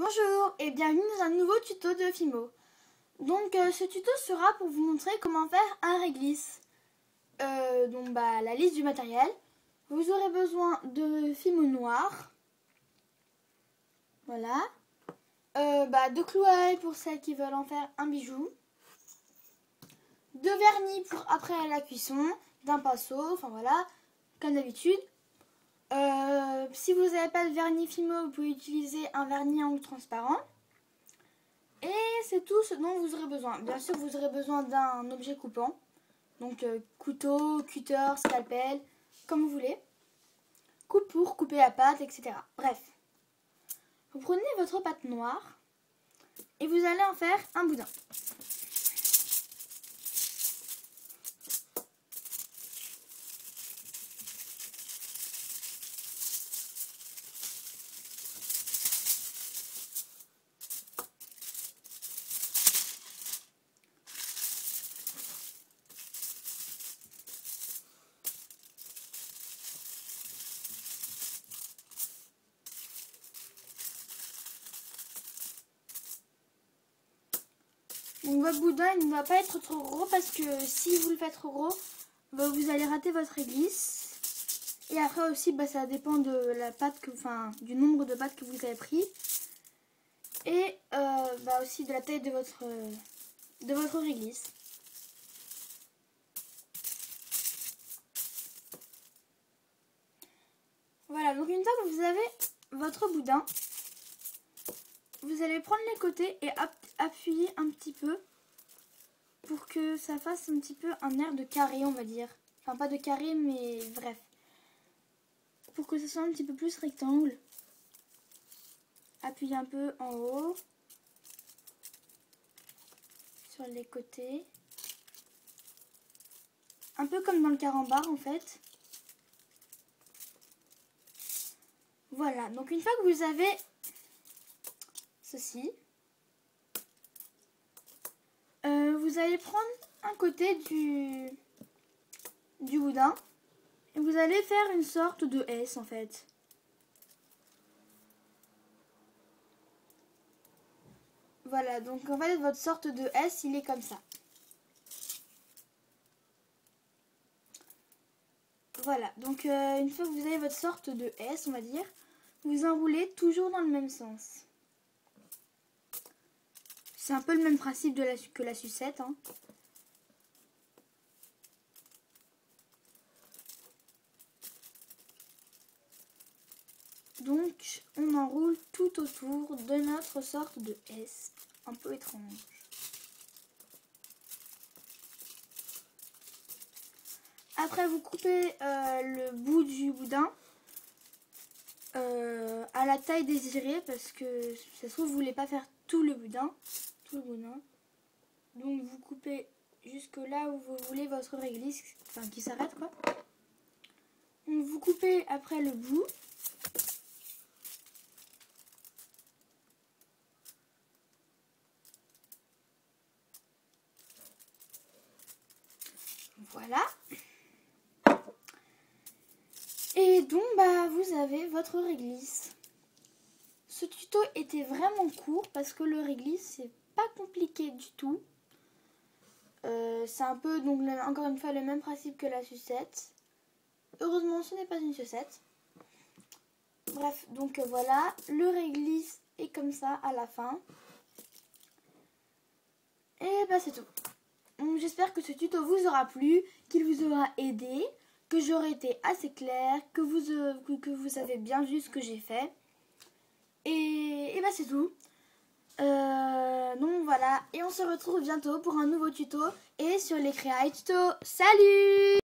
Bonjour et bienvenue dans un nouveau tuto de Fimo. Donc ce tuto sera pour vous montrer comment faire un réglisse. La liste du matériel. Vous aurez besoin de Fimo noir. Voilà. De clouailles pour celles qui veulent en faire un bijou. De vernis pour après la cuisson. D'un pinceau, enfin voilà, comme d'habitude. Si vous n'avez pas de vernis Fimo, vous pouvez utiliser un vernis à ongles transparent. Et c'est tout ce dont vous aurez besoin. Bien sûr, vous aurez besoin d'un objet coupant. Donc couteau, cutter, scalpel, comme vous voulez. Coupe pour couper la pâte, etc. Bref. Vous prenez votre pâte noire et vous allez en faire un boudin. Donc votre boudin il ne doit pas être trop gros parce que si vous le faites trop gros, vous allez rater votre réglisse. Et après aussi ça dépend de la pâte du nombre de pâtes que vous avez pris. Et aussi de la taille de votre réglisse. Voilà, donc une fois que vous avez votre boudin, vous allez prendre les côtés et appuyer un petit peu pour que ça fasse un petit peu un air de carré, on va dire. Enfin, pas de carré, mais bref. Pour que ça soit un petit peu plus rectangle. Appuyez un peu en haut. Sur les côtés. Un peu comme dans le carambar, en fait. Voilà, donc une fois que vous avez ceci, vous allez prendre un côté du boudin et vous allez faire une sorte de S en fait. Voilà, donc en fait votre sorte de S il est comme ça. Voilà, donc une fois que vous avez votre sorte de S on va dire, vous enroulez toujours dans le même sens. C'est un peu le même principe que la sucette. Hein. Donc, on enroule tout autour de notre sorte de S. Un peu étrange. Après, vous coupez le bout du boudin à la taille désirée parce que ça se trouve, vous voulez pas faire tout le boudin. Donc vous coupez jusque là où vous voulez votre réglisse, enfin qui s'arrête quoi. Donc vous coupez après le bout. Voilà. Et donc vous avez votre réglisse. Ce tuto était vraiment court parce que le réglisse c'est pas compliqué du tout. C'est un peu, donc encore une fois, le même principe que la sucette. Heureusement, ce n'est pas une sucette. Bref, donc voilà, le réglisse est comme ça à la fin. Et c'est tout. J'espère que ce tuto vous aura plu, qu'il vous aura aidé, que j'aurai été assez claire, que vous savez bien vu ce que j'ai fait. Et c'est tout. Donc voilà, et on se retrouve bientôt pour un nouveau tuto et sur les créa et tuto. Salut!